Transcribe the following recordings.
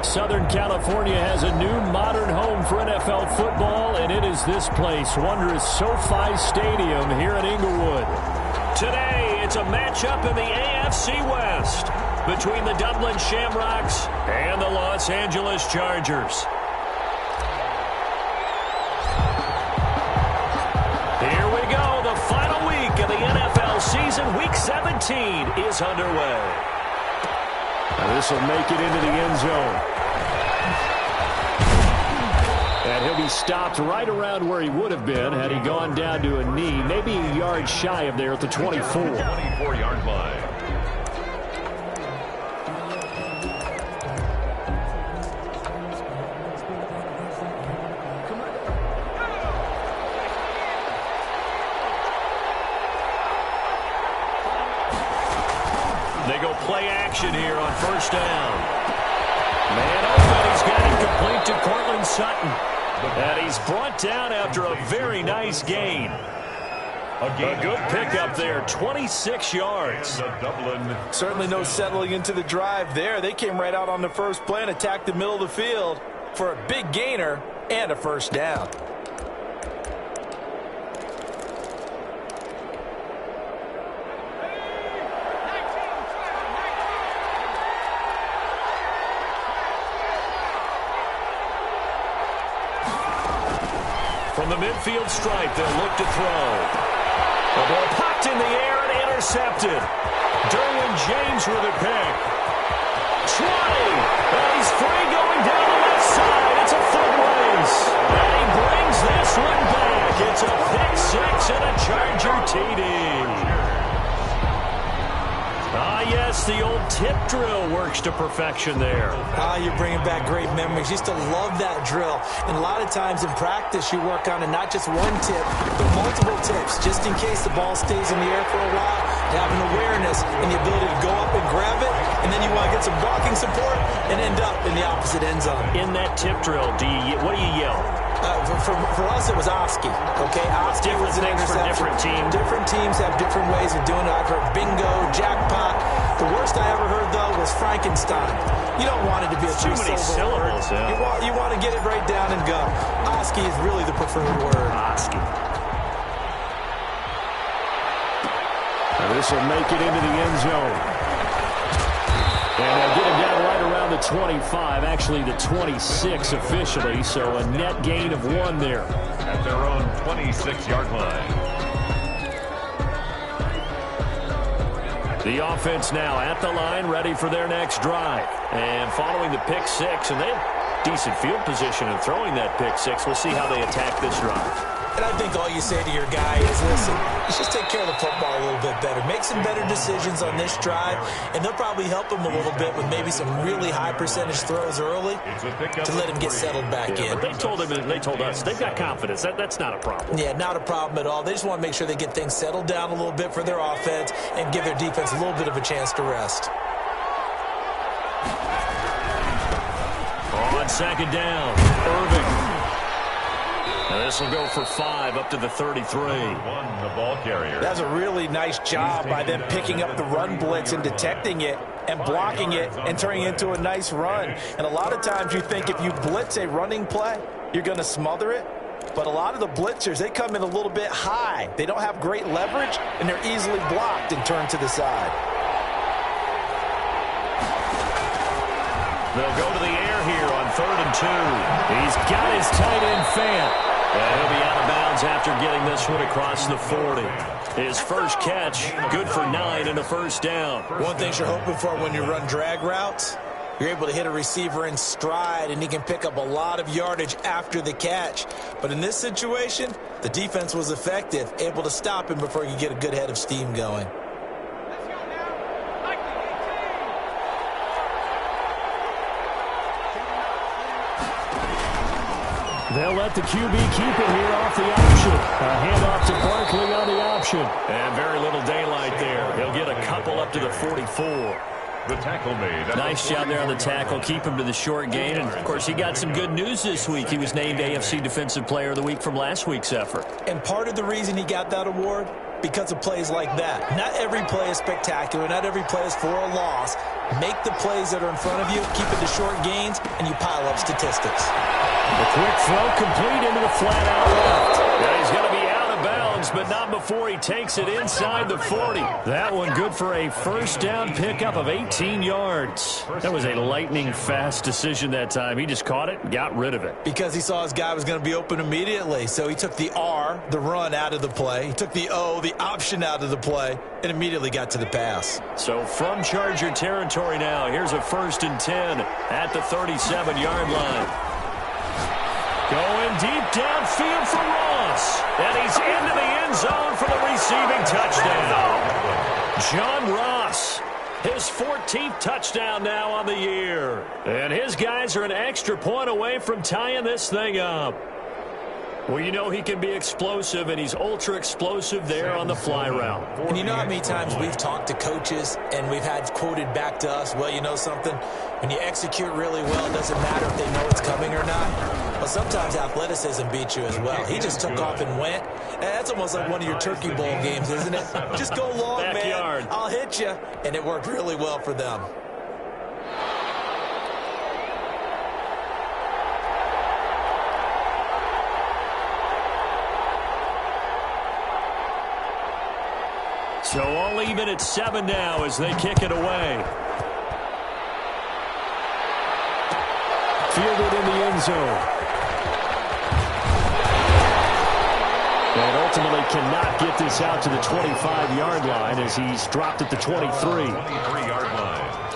Southern California has a new modern home for NFL football, and it is this place, wondrous SoFi Stadium here in Inglewood. Today, it's a matchup in the AFC West between the Dublin Shamrocks and the Los Angeles Chargers. Here we go. The final week of the NFL season, Week 17, is underway. And this will make it into the end zone. And he'll be stopped right around where he would have been had he gone down to a knee, maybe a yard shy of there at the 24. 24-yard line. They go play action here on first down. Man open, he's got it complete to Cortland Sutton. And he's brought down after a very nice gain. A good pickup there, 26 yards. Certainly no settling into the drive there. They came right out on the first play and attacked the middle of the field for a big gainer and a first down. From the midfield stripe, they'll look to throw. The ball popped in the air and intercepted. Derwin James with a pick. 20. And he's free going down the left side. It's a foot race. And he brings this one back. It's a pick six and a Charger TD. Ah, yes, the old tip drill works to perfection there. Ah, you're bringing back great memories. Used to love that drill. And a lot of times in practice, you work on it, not just one tip, but multiple tips, just in case the ball stays in the air for a while. Having awareness and the ability to go up and grab it, and then you want to get some blocking support and end up in the opposite end zone. In that tip drill, what do you yell? For us, it was Oski. Okay, Oski different was an things for interception. different teams. Different teams have different ways of doing it. I've heard bingo, jackpot. The worst I ever heard, though, was Frankenstein. You don't want it to be a too many syllables. Yeah. You want to get it right down and go. Oski is really the preferred word. Oski. This will make it into the end zone. And they'll get him down right around the 25, actually the 26 officially, so a net gain of 1 there. At their own 26-yard line. The offense now at the line, ready for their next drive. And following the pick six, and they have decent field position in throwing that pick six. We'll see how they attack this drive. And I think all you say to your guy is, listen, let's just take care of the football a little bit better. Make some better decisions on this drive, and they'll probably help him a little bit with maybe some really high percentage throws early to let him get settled back in. But they told us, they've got confidence. That's not a problem. Yeah, not a problem at all. They just want to make sure they get things settled down a little bit for their offense and give their defense a little bit of a chance to rest. On second down, Irving. And this will go for 5 up to the 33. The ball carrier. That's a really nice job by them picking up the run blitz and detecting it and blocking it and turning it into a nice run. And a lot of times you think if you blitz a running play, you're going to smother it. But a lot of the blitzers, they come in a little bit high. They don't have great leverage, and they're easily blocked and turned to the side. They'll go to the air here on 3rd and 2. He's got his tight end Fant. And he'll be out of bounds after getting this one across the 40. His first catch, good for 9 and a first down. One thing you're hoping for when you run drag routes, you're able to hit a receiver in stride, and he can pick up a lot of yardage after the catch. But in this situation, the defense was effective, able to stop him before he could get a good head of steam going. They'll let the QB keep it here off the option. A handoff to Barkley on the option. And very little daylight there. He'll get a couple up to the 44. The tackle made. Nice job there on the tackle. Keep him to the short gain. And, of course, he got some good news this week. He was named AFC Defensive Player of the Week from last week's effort. And part of the reason he got that award, because of plays like that. Not every play is spectacular. Not every play is for a loss. Make the plays that are in front of you, keep it to short gains, and you pile up statistics. The quick throw complete into the flat out left. Yeah, he's going to be out of bounds, but not before he takes it inside the 40. That one good for a first down pickup of 18 yards. That was a lightning-fast decision that time. He just caught it and got rid of it. Because he saw his guy was going to be open immediately. So he took the R, the run, out of the play. He took the O, the option, out of the play, and immediately got to the pass. So from Charger territory now, here's a 1st and 10 at the 37-yard line. Going deep downfield for Ross. And he's into the end zone for the receiving touchdown. John Ross, his 14th touchdown now on the year. And his guys are an extra point away from tying this thing up. Well, you know he can be explosive, and he's ultra-explosive there on the fly route. And you know how many times we've talked to coaches and we've had quoted back to us, well, you know something? When you execute really well, it doesn't matter if they know it's coming or not. But sometimes athleticism beats you as well. He just took off and went. And that's almost like one of your Turkey Bowl games, isn't it? Just go long, Backyard. man. I'll hit you. And it worked really well for them. So all even at 7 now as they kick it away. Fielded in the end zone. And ultimately cannot get this out to the 25-yard line as he's dropped at the 23. 23-yard line.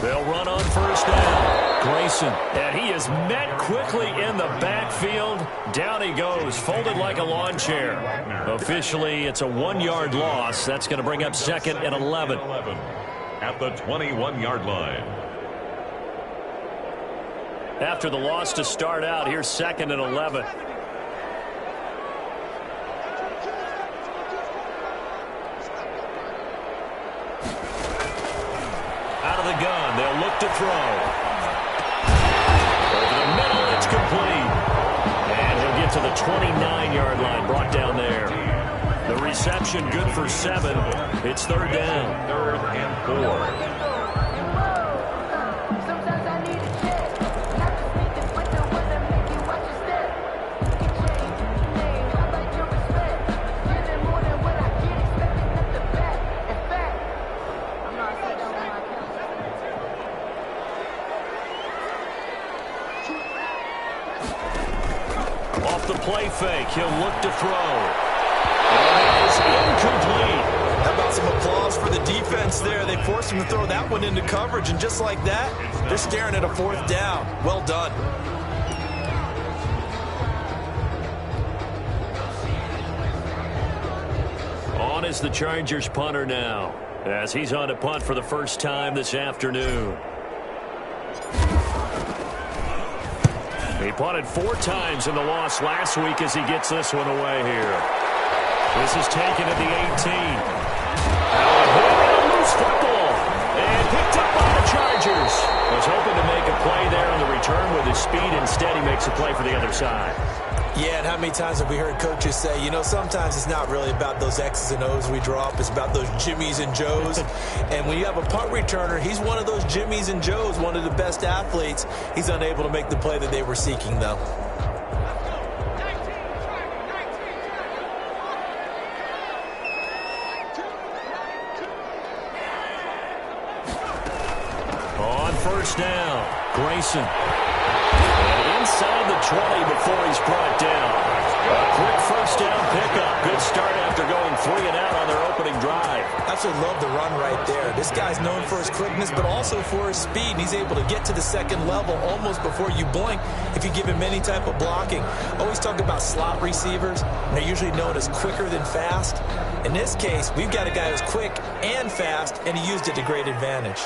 They'll run on 1st down. Grayson, and he is met quickly in the backfield. Down he goes, folded like a lawn chair. Officially, it's a 1-yard loss. That's going to bring up 2nd and 11. At the 21-yard line. After the loss to start out, here's 2nd and 11. Out of the gun, they'll look to throw. Over the middle, it's complete. And he'll get to the 29-yard line, brought down there. The reception good for 7. It's 3rd down. 3rd and 4. Off the play fake, he'll look to throw. And it is incomplete. How about some applause for the defense there? They forced him to throw that one into coverage, and just like that, they're staring at a 4th down. Well done. On is the Chargers punter now, as he's on to punt for the first time this afternoon. He punted 4 times in the loss last week as he gets this one away here. This is taken at the 18. A loose football. And picked up by the Chargers. Was hoping to make a play there on the return with his speed. Instead, he makes a play for the other side. Yeah, and how many times have we heard coaches say, you know, sometimes it's not really about those X's and O's we drop. It's about those Jimmies and Joes. And when you have a punt returner, he's one of those Jimmies and Joes, one of the best athletes. He's unable to make the play that they were seeking, though. On 1st down, Grayson. And inside the 20 before he's brought down. A quick 1st down pickup. Good start after going 3 and out on their opening drive. Absolutely love the run right there. This guy's known for his quickness, but also for his speed. And he's able to get to the 2nd level almost before you blink if you give him any type of blocking. Always talk about slot receivers. And they're usually known as quicker than fast. In this case, we've got a guy who's quick and fast, and he used it to great advantage.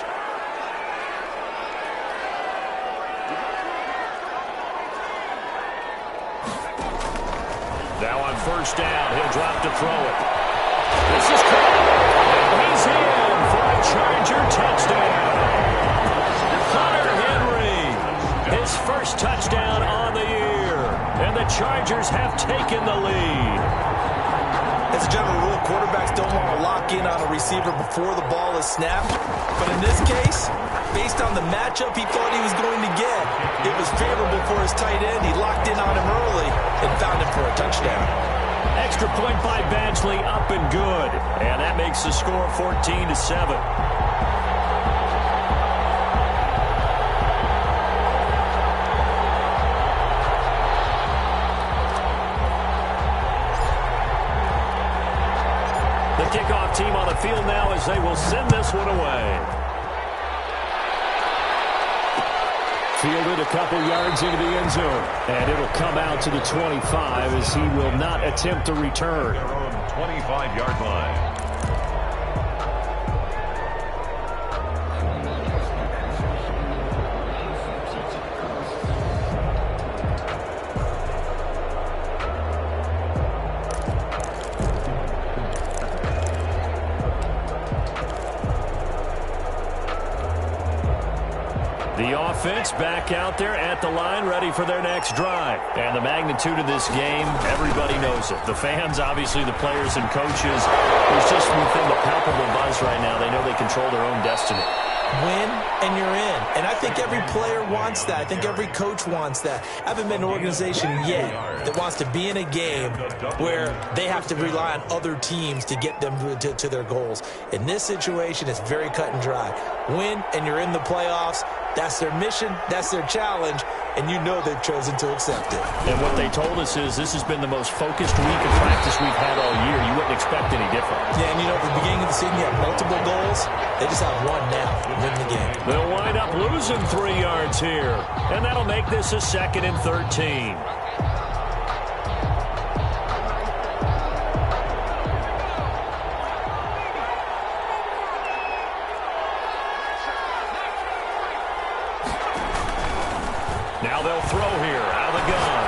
first down. He'll drop to throw it. This is caught. He's in for a Charger touchdown. Hunter Henry, his first touchdown on the year. And the Chargers have taken the lead. As a general rule, quarterbacks don't want to lock in on a receiver before the ball is snapped. But in this case, based on the matchup he thought he was going to get, it was favorable for his tight end. He locked in on him early and found him for a touchdown. Extra point by Badgley, up and good. And that makes the score 14-7. The kickoff team on the field now as they will send this one away. Fielded a couple yards into the end zone. And it'll come out to the 25 as he will not attempt to return. Their own 25-yard line. The offense back out there at the line, ready for their next drive. And the magnitude of this game, everybody knows it. The fans, obviously the players and coaches. There's just within the palpable buzz right now. They know they control their own destiny. Win, and you're in. And I think every player wants that. I think every coach wants that. I haven't been an organization yet that wants to be in a game where they have to rely on other teams to get them to their goals. In this situation, it's very cut and dry. Win, and you're in the playoffs. That's their mission. That's their challenge. And you know they've chosen to accept it. And what they told us is this has been the most focused week of practice we've had all year. You wouldn't expect any different. Yeah, and you know, at the beginning of the season, you have multiple goals. They just have one now. Win the game. They'll wind up losing 3 yards here. And that'll make this a 2nd and 13. Now they'll throw here out of the gun.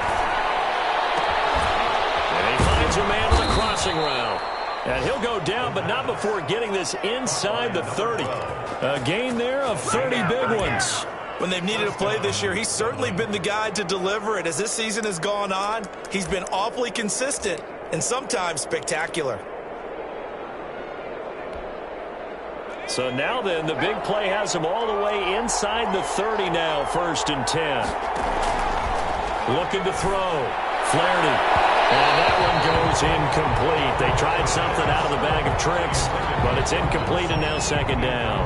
And he finds a man on the crossing route. And he'll go down, but not before getting this inside the 30. A gain there of 30 big ones. When they've needed a play this year, he's certainly been the guy to deliver it. As this season has gone on, he's been awfully consistent and sometimes spectacular. So now then, the big play has him all the way inside the 30 now, 1st and 10. Looking to throw. Flaherty. And that one goes incomplete. They tried something out of the bag of tricks, but it's incomplete and now 2nd down.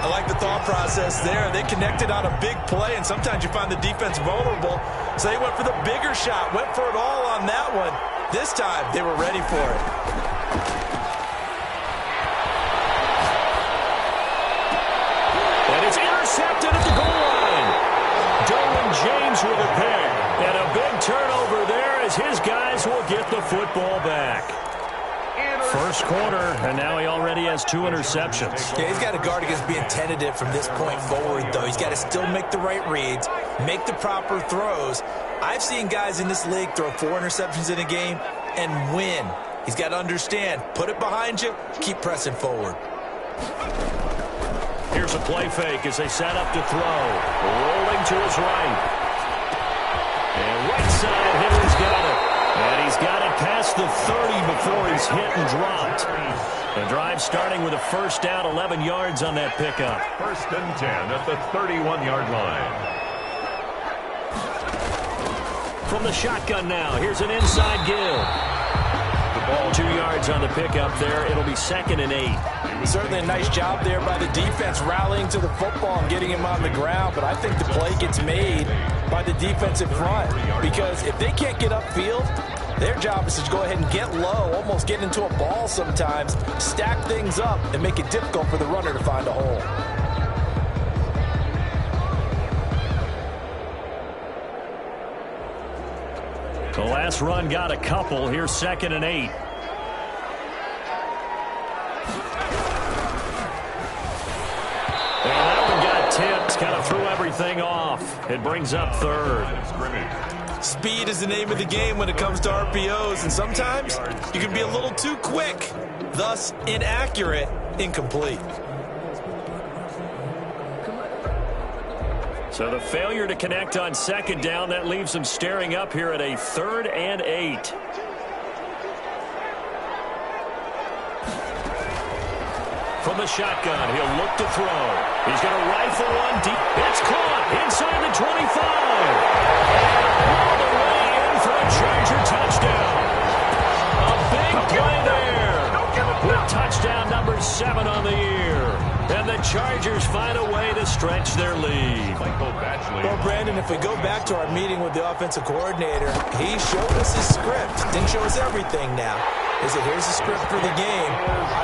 I like the thought process there. They connected on a big play, and sometimes you find the defense vulnerable. So they went for the bigger shot, went for it all on that one. This time, they were ready for it. And it's intercepted at the goal line. Derwin James with a pick. And a big turnover there as his guys will get the football back. First quarter, and now he already has 2 interceptions. Yeah, he's got to guard against being tentative from this point forward, though. He's got to still make the right reads, make the proper throws. I've seen guys in this league throw 4 interceptions in a game and win. He's got to understand, put it behind you, keep pressing forward. Here's a play fake as they set up to throw. Rolling to his right. And right side, Henry's got it. And he's got it past the 30 before he's hit and dropped. The drive starting with a first down, 11 yards on that pickup. 1st and 10 at the 31-yard line. From the shotgun now, here's an inside give. The ball 2 yards on the pickup there. It'll be 2nd and 8. Certainly a nice job there by the defense rallying to the football and getting him on the ground, but I think the play gets made by the defensive front because if they can't get upfield, their job is to go ahead and get low, almost get into a ball sometimes, stack things up, and make it difficult for the runner to find a hole. The last run got a couple. Here's 2nd and 8. And that one got tipped. Kind of threw everything off. It brings up 3rd. Speed is the name of the game when it comes to RPOs, and sometimes you can be a little too quick, thus inaccurate, incomplete. So the failure to connect on second down, that leaves them staring up here at a 3rd and 8. From the shotgun, he'll look to throw. He's going to rifle one deep. It's caught inside the 25. All the way in for a Charger touchdown. A big play there. With touchdown number 7 on the year. And the Chargers find a way to stretch their lead. Well, Brandon, if we go back to our meeting with the offensive coordinator, he showed us his script. Didn't show us everything now. He said, here's the script for the game.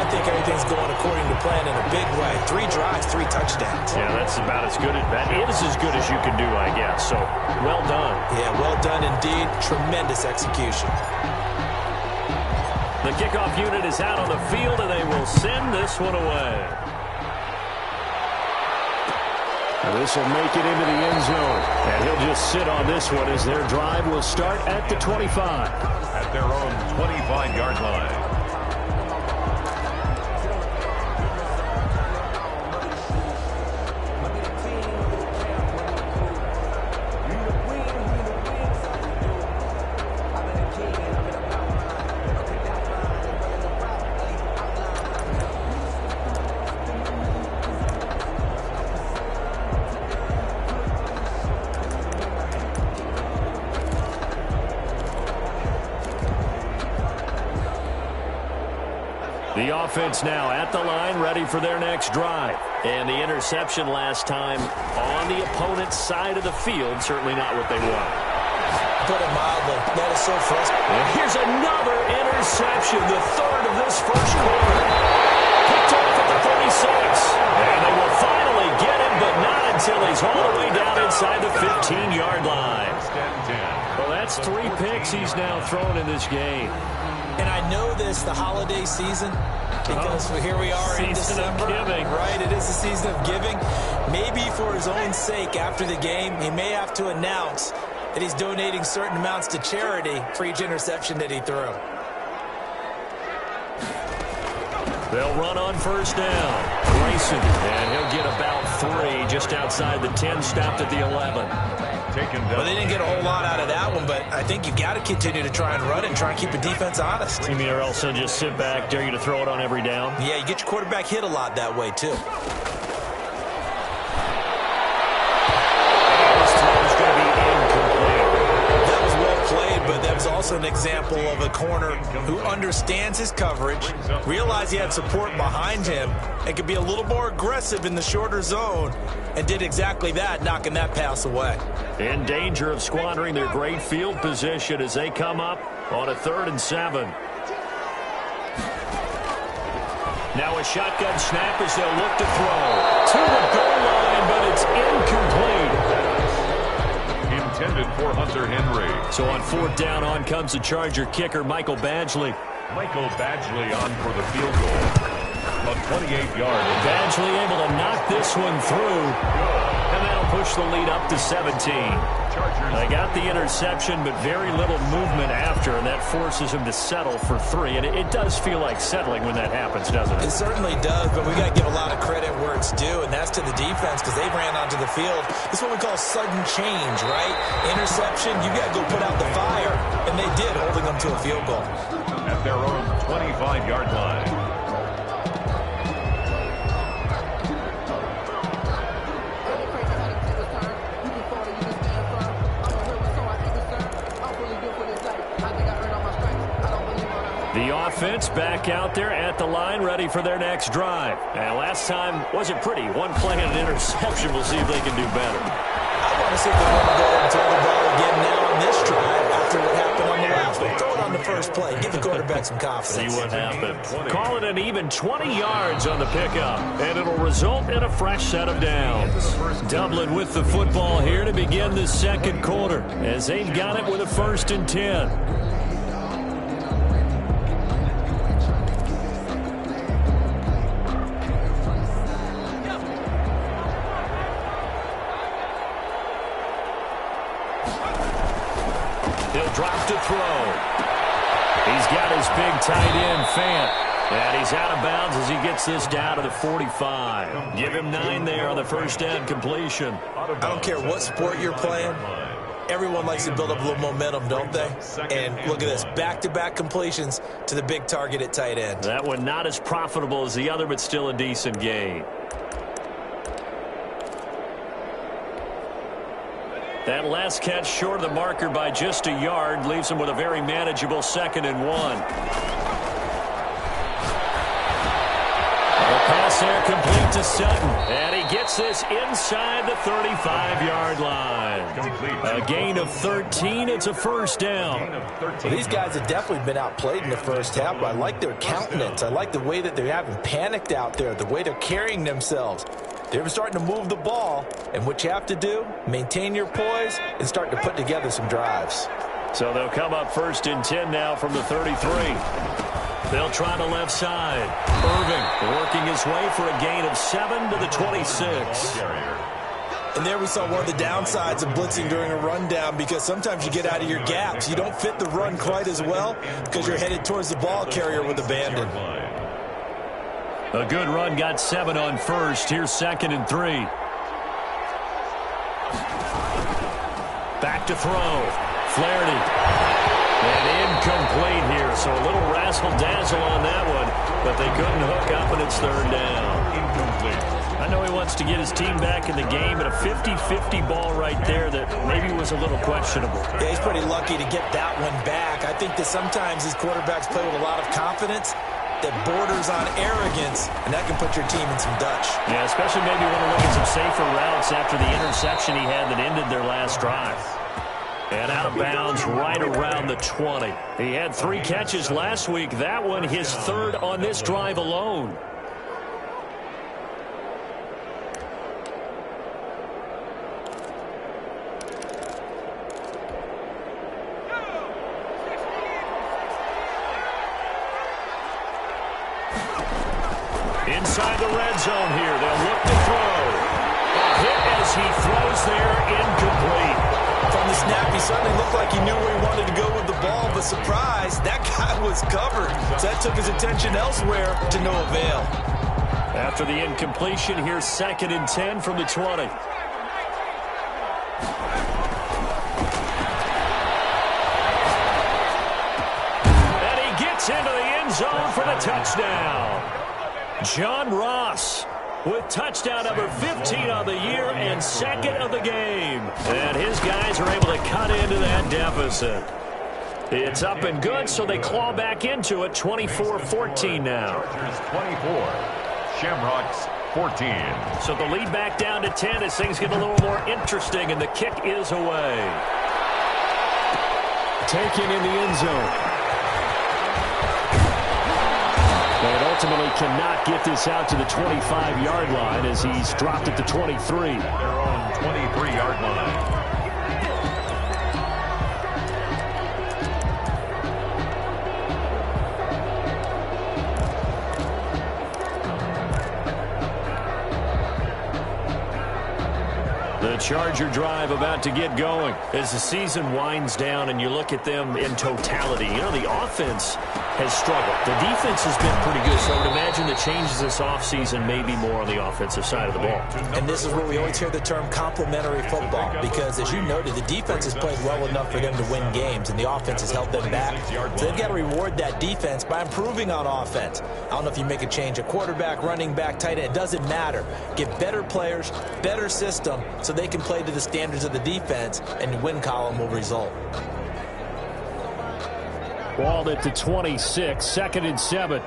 I think everything's going according to plan in a big way. 3 drives, 3 touchdowns. Yeah, that's about as good as that is as good as you can do, I guess. So, well done. Yeah, well done indeed. Tremendous execution. The kickoff unit is out on the field, and they will send this one away. And this will make it into the end zone. And he'll just sit on this one as their drive will start at the 25. At their own 25-yard line. The offense now at the line, ready for their next drive. And the interception last time on the opponent's side of the field, certainly not what they want. Put it mildly, that is so frustrating. And here's another interception, the 3rd of this first quarter. Picked off at the 36. And they will finally get him, but not until he's all the way down inside the 15-yard line. Well, that's 3 picks he's now thrown in this game. And I know this, the holiday season, because here we are in December. Giving. Right, it is the season of giving. Maybe for his own sake after the game, he may have to announce that he's donating certain amounts to charity for each interception that he threw. They'll run on first down. Grayson, and he'll get about 3 just outside the 10, stopped at the 11. Well, they didn't get a whole lot out of that one, but I think you got to continue to try and run it and try and keep the defense honest. You mean or else they'll just sit back, dare you to throw it on every down? Yeah, you get your quarterback hit a lot that way, too. But that was also an example of a corner who understands his coverage, realized he had support behind him, and could be a little more aggressive in the shorter zone, and did exactly that, knocking that pass away. In danger of squandering their great field position as they come up on a 3rd and 7. Now a shotgun snap as they'll look to throw. To the goal line, but it's incomplete. Intended for Hunter Henry. So on 4th down, on comes the Charger kicker, Michael Badgley. Michael Badgley on for the field goal. A 28-yard. Badgley able to knock this one through. And that'll push the lead up to 17. They got the interception, but very little movement after, and that forces him to settle for 3. And it does feel like settling when that happens, doesn't it? It certainly does, but we got to give a lot of credit where it's due, and that's to the defense because they ran onto the field. This is what we call sudden change, right? Interception, you got to go put out the fire, and they did, holding them to a field goal. At their own 25-yard line. The offense back out there at the line, ready for their next drive. And last time wasn't pretty. One play and an interception. We'll see if they can do better. I want to see if they want to go and throw the ball again now on this drive after what happened on the last one. Throw it on the first play. Give the quarterback some confidence. See what happens. Call it an even 20 yards on the pickup, and it'll result in a fresh set of downs. Dublin with the football here to begin the second quarter as they've got it with a 1st and 10. drop to throw. He's got his big tight end, Fant. And he's out of bounds as he gets this down to the 45. Give him 9 there on the first down completion. I don't care what sport you're playing. Everyone likes to build up a little momentum, don't they? And look at this, back-to-back completions to the big target at tight end. That one not as profitable as the other, but still a decent gain. That last catch short of the marker by just a yard leaves him with a very manageable 2nd and 1. Pass there complete to Sutton. And he gets this inside the 35-yard line. A gain of 13. It's a first down. Well, these guys have definitely been outplayed in the first half, but I like their countenance. I like the way that they haven't panicked out there, the way they're carrying themselves. They're starting to move the ball, and what you have to do, maintain your poise and start to put together some drives. So they'll come up 1st and 10 now from the 33. They'll try the left side. Irving working his way for a gain of 7 to the 26. And there we saw one of the downsides of blitzing during a rundown, because sometimes you get out of your gaps. You don't fit the run quite as well because you're headed towards the ball carrier with abandon. A good run got 7 on first. Here's 2nd and 3. Back to throw. Flaherty. And incomplete here, so a little razzle-dazzle on that one, but they couldn't hook up, and it's 3rd down. Incomplete. I know he wants to get his team back in the game, but a 50-50 ball right there that maybe was a little questionable. Yeah, he's pretty lucky to get that one back. I think that sometimes these quarterbacks play with a lot of confidence that borders on arrogance, and that can put your team in some Dutch. Yeah, especially maybe want to look at some safer routes after the interception he had that ended their last drive. And out of bounds right around the 20. He had 3 catches last week. That one his 3rd on this drive alone. Inside the red zone here. They'll look to throw. A hit as he throws there, incomplete. From the snap, he certainly looked like he knew where he wanted to go with the ball, but surprise, that guy was covered. So that took his attention elsewhere to no avail. After the incompletion, here's 2nd and 10 from the 20. And he gets into the end zone for the touchdown. John Ross with touchdown number 15 on the year and 2nd of the game. And his guys are able to cut into that deficit. It's up and good, so they claw back into it, 24-14 now. 24, Shamrocks 14. So the lead back down to 10 as things get a little more interesting, and the kick is away. Taken in the end zone. And ultimately cannot get this out to the 25-yard line as he's dropped at the 23. Their own 23-yard line. The Charger drive about to get going as the season winds down and you look at them in totality. You know, the offense has struggled. The defense has been pretty good, so I would imagine the changes this offseason may be more on the offensive side of the ball. And this is where we always hear the term complementary football, because as you noted, the defense has played well enough for them to win games, and the offense has held them back. So they've got to reward that defense by improving on offense. I don't know if you make a change, a quarterback, running back, tight end, it doesn't matter. Get better players, better system, so they can play to the standards of the defense, and the win column will result. Ball at the 26, 2nd and 7.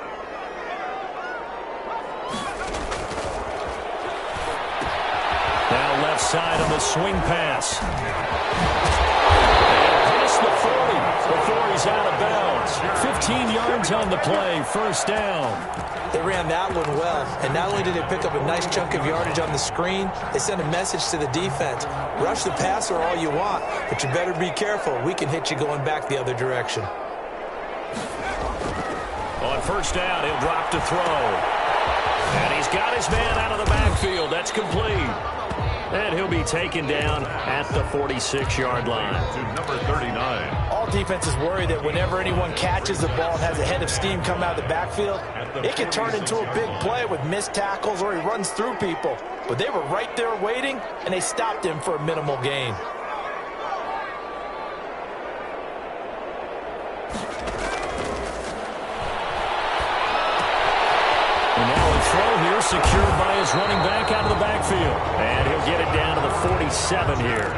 Now left side on the swing pass. And past the 40 before he's out of bounds. 15 yards on the play, first down. They ran that one well, and not only did they pick up a nice chunk of yardage on the screen, they sent a message to the defense. Rush the passer all you want, but you better be careful. We can hit you going back the other direction. On first down, he'll drop to throw. And he's got his man out of the backfield. That's complete. And he'll be taken down at the 46-yard line. To number 39. All defenses worry that whenever anyone catches the ball and has a head of steam come out of the backfield, it can turn into a big play with missed tackles or he runs through people. But they were right there waiting, and they stopped him for a minimal gain. And now a throw here secured by his running back out of the backfield. And he'll get it down to the 47 here.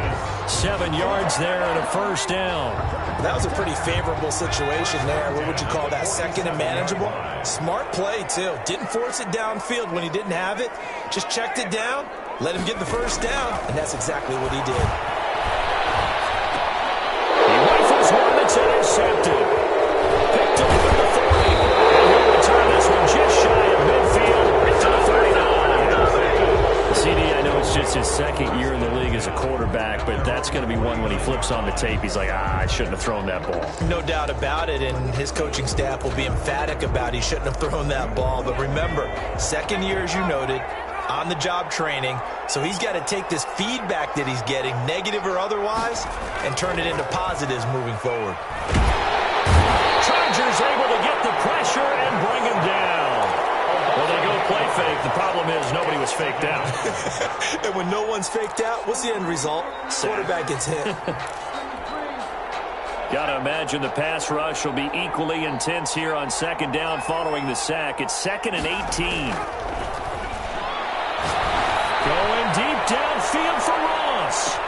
7 yards there and a first down. That was a pretty favorable situation there. What would you call that? Second and manageable? Smart play, too. Didn't force it downfield when he didn't have it. Just checked it down, let him get the first down, and that's exactly what he did. He rifles one that's intercepted. Picked up at the 40. And he'll return this one just shy of midfield to the 39. CD, I know it's just his second year in the league as a quarterback, but that's going to be one when he flips on the tape, he's like, I shouldn't have thrown that ball. No doubt about it, and his coaching staff will be emphatic about he shouldn't have thrown that ball. But remember, second year, as you noted, on-the-job training, so he's got to take this feedback that he's getting, negative or otherwise, and turn it into positives moving forward. Chargers able to get the pressure and bring him down. Well, they go play fake. The problem is nobody was faked out. And when no one's faked out, what's the end result? Quarterback gets hit. Got to imagine the pass rush will be equally intense here on second down following the sack. It's 2nd and 18. Going deep downfield for Ross.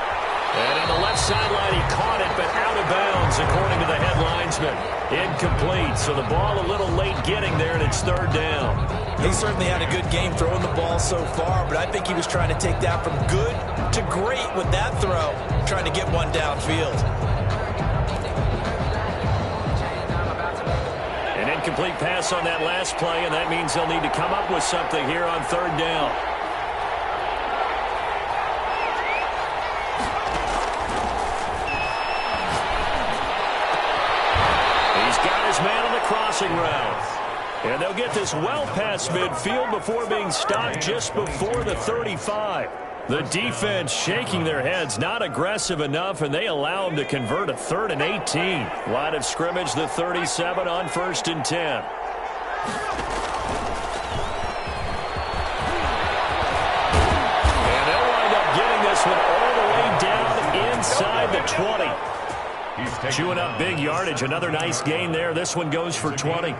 And on the left sideline, he caught it, but out of bounds, according to the head linesman. Incomplete, so the ball a little late getting there, and it's 3rd down. He certainly had a good game throwing the ball so far, but I think he was trying to take that from good to great with that throw, trying to get one downfield. An incomplete pass on that last play, and that means they'll need to come up with something here on 3rd down. Man on the crossing route. And they'll get this well past midfield before being stopped just before the 35. The defense shaking their heads, not aggressive enough, and they allow them to convert a 3rd and 18. Line of scrimmage, the 37 on 1st and 10. And they'll wind up getting this one all the way down inside the 20. Chewing up big yardage. Another nice gain there. This one goes for 20.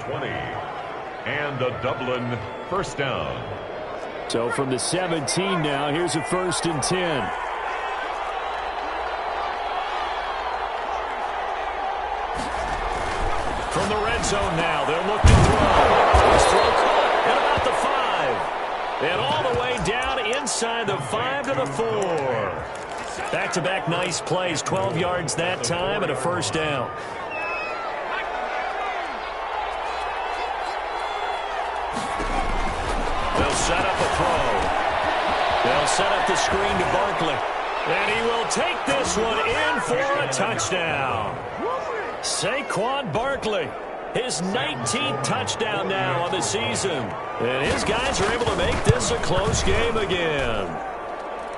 And a Dublin first down. So from the 17 now, here's a 1st and 10. From the red zone now, they'll look to throw. His throw caught at about the 5. And all the way down inside the 5 to the 4. Back-to-back nice plays, 12 yards that time and a first down. They'll set up a throw. They'll set up the screen to Barkley. And he will take this one in for a touchdown. Saquon Barkley, his 19th touchdown now on the season. And his guys are able to make this a close game again.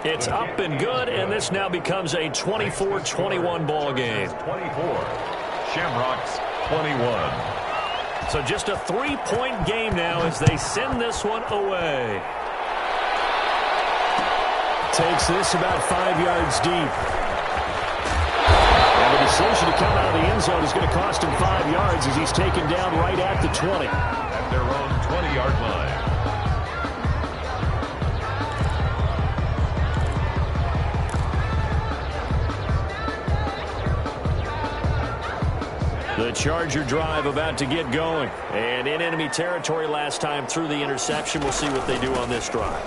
It's up and good, and this now becomes a 24-21 ball game. 24, Shamrocks 21. So just a 3-point game now as they send this one away. Takes this about 5 yards deep. And the decision to come out of the end zone is going to cost him 5 yards as he's taken down right at the 20. At their own 20-yard line. The Charger drive about to get going. And in enemy territory last time through the interception. We'll see what they do on this drive.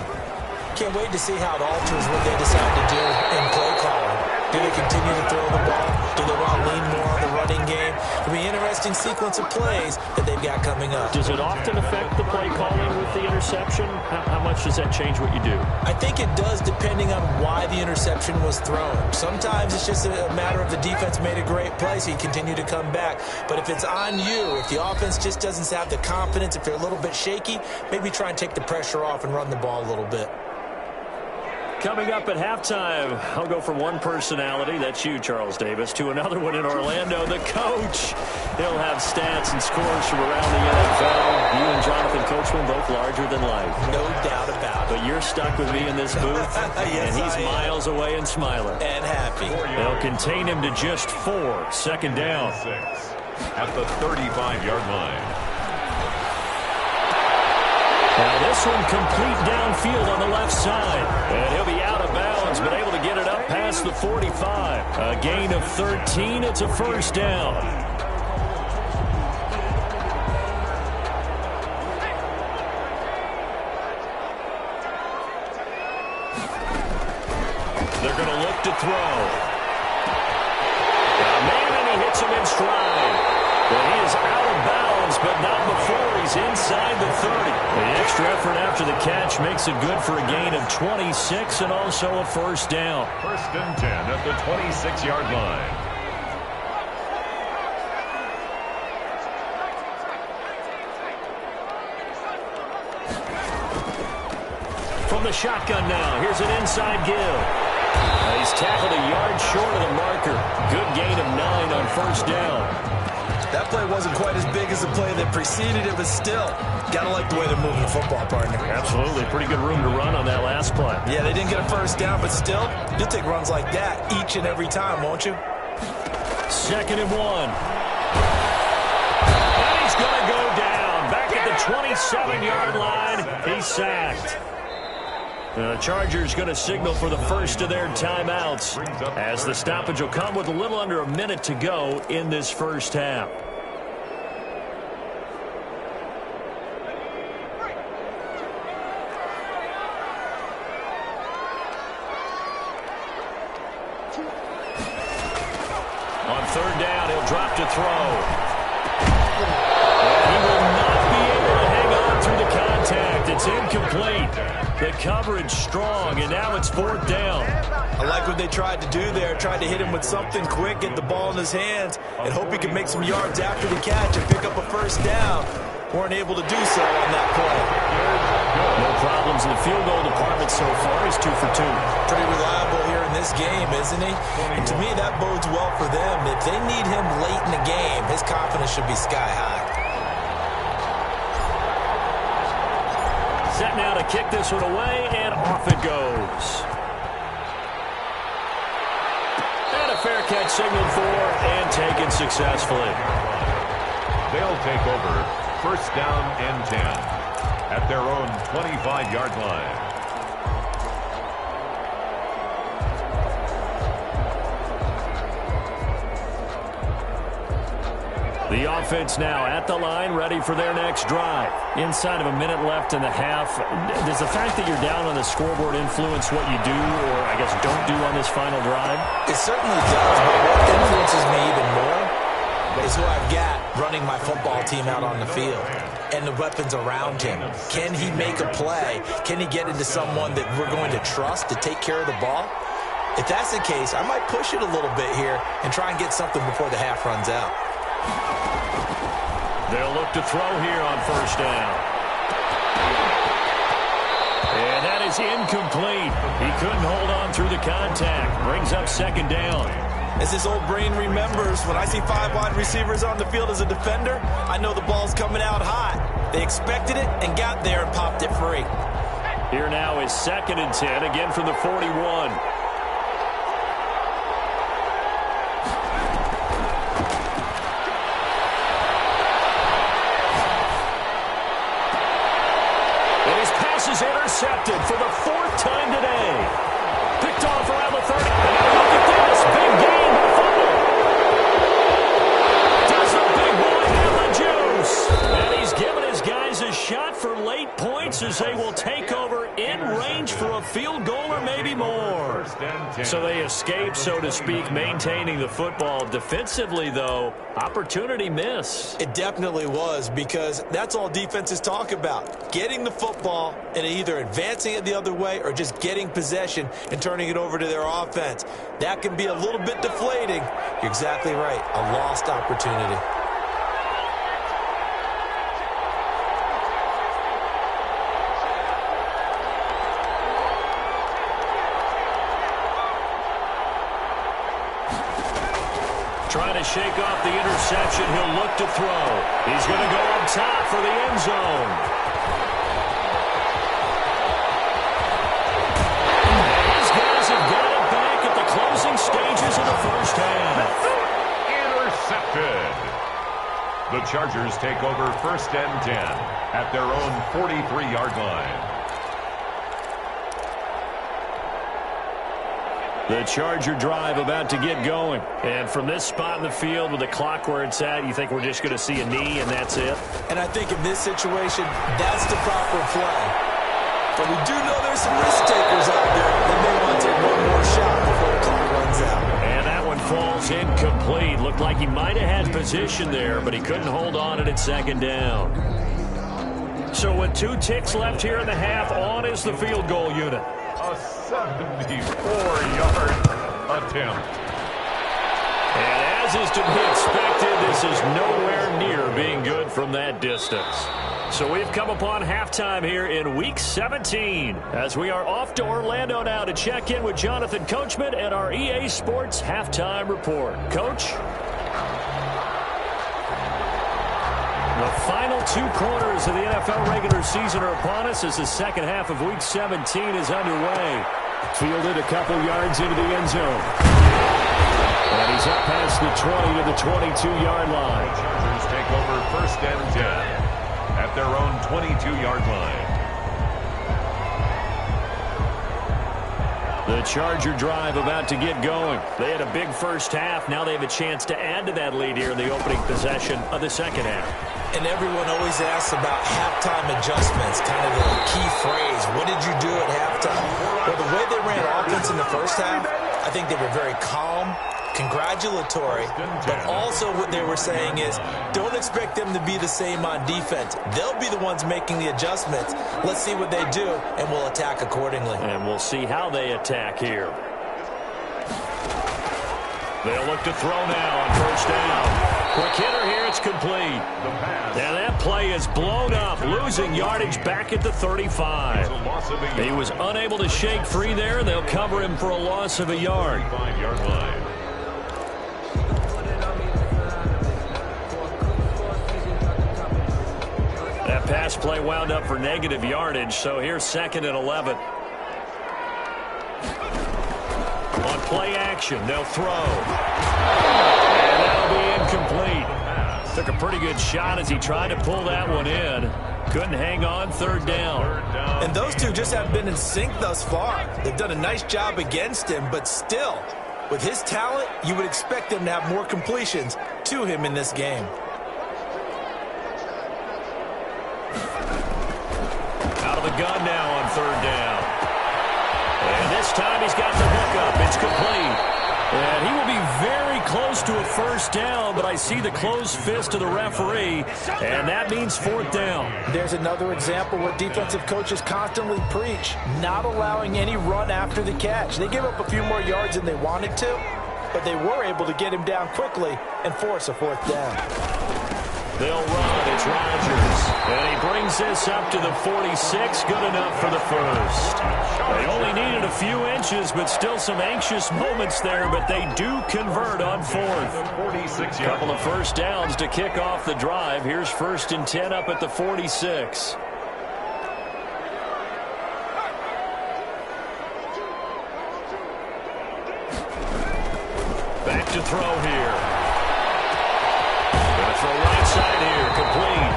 Can't wait to see how it alters what they decide to do in play calling. Do they continue to throw the ball? Do they want to lean more on the running game? It'll be an interesting sequence of plays that they've got coming up. Does it often affect the play calling with the interception? How much does that change what you do? I think it does, depending on why the interception was thrown. Sometimes it's just a matter of the defense made a great play, so you continue to come back. But if it's on you, if the offense just doesn't have the confidence, if they're a little bit shaky, maybe try and take the pressure off and run the ball a little bit. Coming up at halftime, I'll go from one personality, that's you, Charles Davis, to another one in Orlando, the coach. He'll have stats and scores from around the NFL. You and Jonathan Coachman, both larger than life. No doubt about it. But you're stuck with me in this booth, yes, and he's miles away and smiling. And happy. They'll contain him to just 4. Second down. At the 35-yard line. Now this one complete downfield on the left side. And he'll be out of bounds, but able to get it up past the 45. A gain of 13. It's a first down. They're going to look to throw. Man, and he hits him in stride. But he is out of bounds, but not before he's inside the 30. The extra effort after the catch makes it good for a gain of 26 and also a first down. First and 10 at the 26-yard line. From the shotgun now, here's an inside give. He's tackled a yard short of the marker. Good gain of 9 on first down. That play wasn't quite as big as the play that preceded it, but still, gotta like the way they're moving the football, partner. Absolutely. Pretty good room to run on that last play. Yeah, they didn't get a first down, but still, you'll take runs like that each and every time, won't you? Second and 1. And he's going to go down. Back at the 27-yard line. He's sacked. The Chargers going to signal for the first of their timeouts, as the stoppage will come with a little under a minute to go in this first half. On third down, he'll drop to throw. And he will not be able to hang on through the contact. It's incomplete. The coverage strong, and now it's fourth down. I like what they tried to do there. Tried to hit him with something quick, get the ball in his hands, and hope he could make some yards after the catch and pick up a first down. Weren't able to do so on that play. No problems in the field goal department so far. He's 2 for 2. Pretty reliable here in this game, isn't he? And to me, that bodes well for them. If they need him late in the game, his confidence should be sky high. Set now to kick this one away, and off it goes. And a fair catch signaled for and taken successfully. They'll take over first down and 10 at their own 25-yard line. The offense now at the line, ready for their next drive. Inside of a minute left in the half, does the fact that you're down on the scoreboard influence what you do, or I guess don't do on this final drive? It certainly does, but what influences me even more is who I've got running my football team out on the field and the weapons around him. Can he make a play? Can he get into someone that we're going to trust to take care of the ball? If that's the case, I might push it a little bit here and try and get something before the half runs out. They'll look to throw here on first down. And that is incomplete. He couldn't hold on through the contact. Brings up second down. As this old brain remembers, when I see 5 wide receivers on the field as a defender, I know the ball's coming out hot. They expected it and got there and popped it free. Here now is second and 10, again from the 41. Is intercepted for the 4th time today. Picked off around the 30. And look at this. Big game. Fumble. Does the big boy have the juice? And he's given his guys a shot for late points as they will take over in range for a field goal or maybe more. So they escape, so to speak, maintaining the football. Defensively, though, opportunity miss. It definitely was, because that's all defenses talk about. Getting the football and either advancing it the other way or just getting possession and turning it over to their offense. That can be a little bit deflating. You're exactly right. A lost opportunity. Trying to shake off the interception. He'll look to throw. He's going to go up top for the end zone. These guys have got it back at the closing stages of the first half. Intercepted. The Chargers take over 1st and 10 at their own 43-yard line. The Charger drive about to get going. And from this spot in the field with the clock where it's at, you think we're just going to see a knee and that's it? And I think in this situation, that's the proper play. But we do know there's some risk takers out there that may want to take one more shot before the clock runs out. And that one falls incomplete. Looked like he might have had position there, but he couldn't hold on it at 2nd down. So with 2 ticks left here in the half, on is the field goal unit. A 74-yard attempt. And as is to be expected, this is nowhere near being good from that distance. So we've come upon halftime here in Week 17 as we are off to Orlando now to check in with Jonathan Coachman at our EA Sports Halftime Report. Coach? The final 2 quarters of the NFL regular season are upon us as the second half of Week 17 is underway. Fielded a couple yards into the end zone. And he's up past the 20 to the 22-yard line. The Chargers take over 1st and 10 at their own 22-yard line. The Charger drive about to get going. They had a big first half. Now they have a chance to add to that lead here in the opening possession of the second half. And everyone always asks about halftime adjustments, kind of the key phrase. What did you do at halftime? Well, the way they ran offense in the first half, I think they were very calm, congratulatory, but also what they were saying is don't expect them to be the same on defense. They'll be the ones making the adjustments. Let's see what they do, and we'll attack accordingly. And we'll see how they attack here. They'll look to throw now on 1st down. Quick hitter here, it's complete. And that play is blown up, losing yardage back at the 35. He was unable to shake free there. They'll cover him for a loss of a yard. 5-yard line. That pass play wound up for negative yardage, so here's 2nd and 11. On play action, they'll throw. And that'll be incomplete. Took a pretty good shot as he tried to pull that one in. Couldn't hang on, 3rd down. And those two just haven't been in sync thus far. They've done a nice job against him, but still, with his talent, you would expect them to have more completions to him in this game. Out of the gun now on 3rd down. And this time he's got the hookup. It's complete. And he will be very close to a 1st down, but I see the closed fist of the referee, and that means 4th down. There's another example where defensive coaches constantly preach, not allowing any run after the catch. They gave up a few more yards than they wanted to, but they were able to get him down quickly and force a 4th down. They'll run. It's Rodgers. And he brings this up to the 46. Good enough for the 1st. They only needed a few inches, but still some anxious moments there, but they do convert on 4th. A couple of 1st downs to kick off the drive. Here's 1st and 10 up at the 46. Back to throw here. Throw right side here, complete.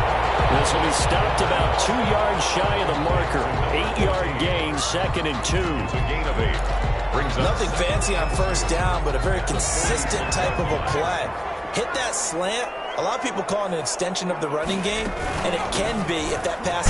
This will be stopped about 2 yards shy of the marker. 8-yard gain, 2nd and 2. It's a gain of 8. Nothing fancy on 1st down, but a very consistent type of a play. Hit that slant. A lot of people call it an extension of the running game, and it can be if that pass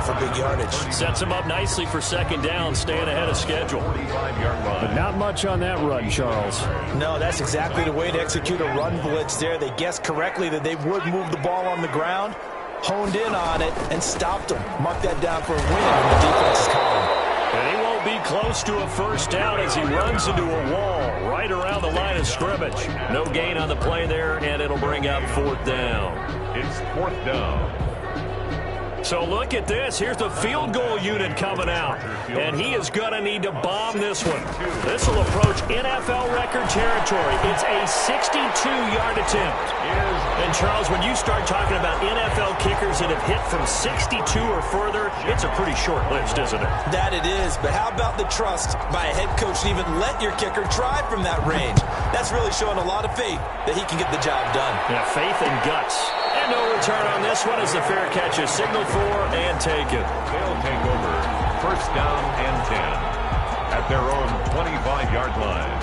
for big yardage. Sets him up nicely for second down, staying ahead of schedule. But not much on that run, Charles. No, that's exactly the way to execute a run blitz there. They guessed correctly that they would move the ball on the ground, honed in on it, and stopped them. Mark that down for a win in the defense's column. And he won't be close to a first down as he runs into a wall right around the line of scrimmage. No gain on the play there, and it'll bring up fourth down. It's fourth down. So look at this. Here's the field goal unit coming out. And he is going to need to bomb this one. This will approach NFL record territory. It's a 62-yard attempt. And, Charles, when you start talking about NFL kickers that have hit from 62 or further, it's a pretty short list, isn't it? That it is. But how about the trust by a head coach to even let your kicker try from that range? That's really showing a lot of faith that he can get the job done. Yeah, faith and guts. And no return on this one as the fair catch is signaled for and taken. They'll take over first down and 10 at their own 25-yard line.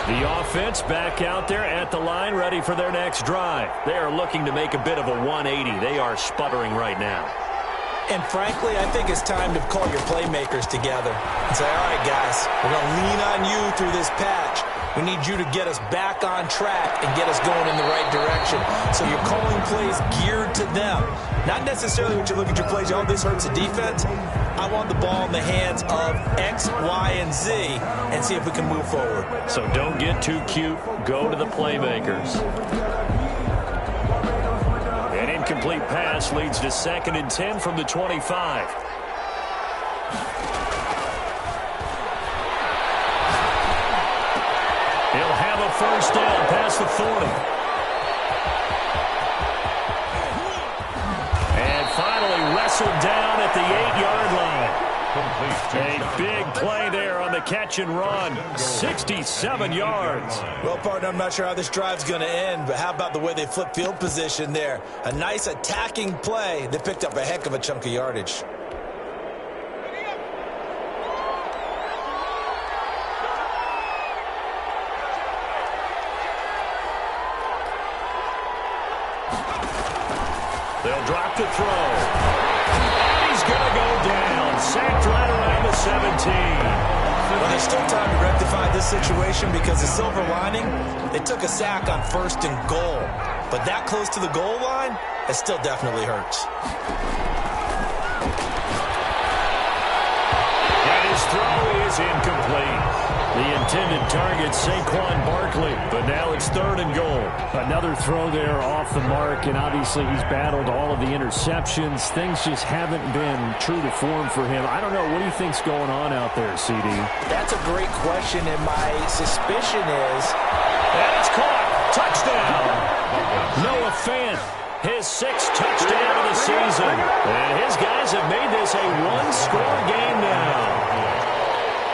The offense back out there at the line, ready for their next drive. They are looking to make a bit of a 180. They are sputtering right now. And frankly, I think it's time to call your playmakers together and say, all right, guys, we're going to lean on you through this patch. We need you to get us back on track and get us going in the right direction. So you're calling plays geared to them. Not necessarily when you look at your plays, oh, this hurts the defense. I want the ball in the hands of X, Y, and Z and see if we can move forward. So don't get too cute. Go to the playmakers. An incomplete pass leads to 2nd and 10 from the 25. He'll have a first down past the 40. And finally wrestled down at the 8-yard line. A big play there on the catch and run. 67 yards. Well, partner, I'm not sure how this drive's going to end, but how about the way they flip field position there? A nice attacking play. They picked up a heck of a chunk of yardage. They'll drop the throw. And he's going to go down. Sacked right around the 17. Well, there's still time to rectify this situation because the silver lining, they took a sack on 1st and goal. But that close to the goal line, it still definitely hurts. And his throw is incomplete. The intended target, Saquon Barkley, but now it's 3rd and goal. Another throw there off the mark, and obviously he's battled all of the interceptions. Things just haven't been true to form for him. I don't know. What do you think's going on out there, CD? That's a great question, and my suspicion is... And it's caught. Touchdown. Noah Fant, his 6th touchdown of the season. And his guys have made this a one-score game now.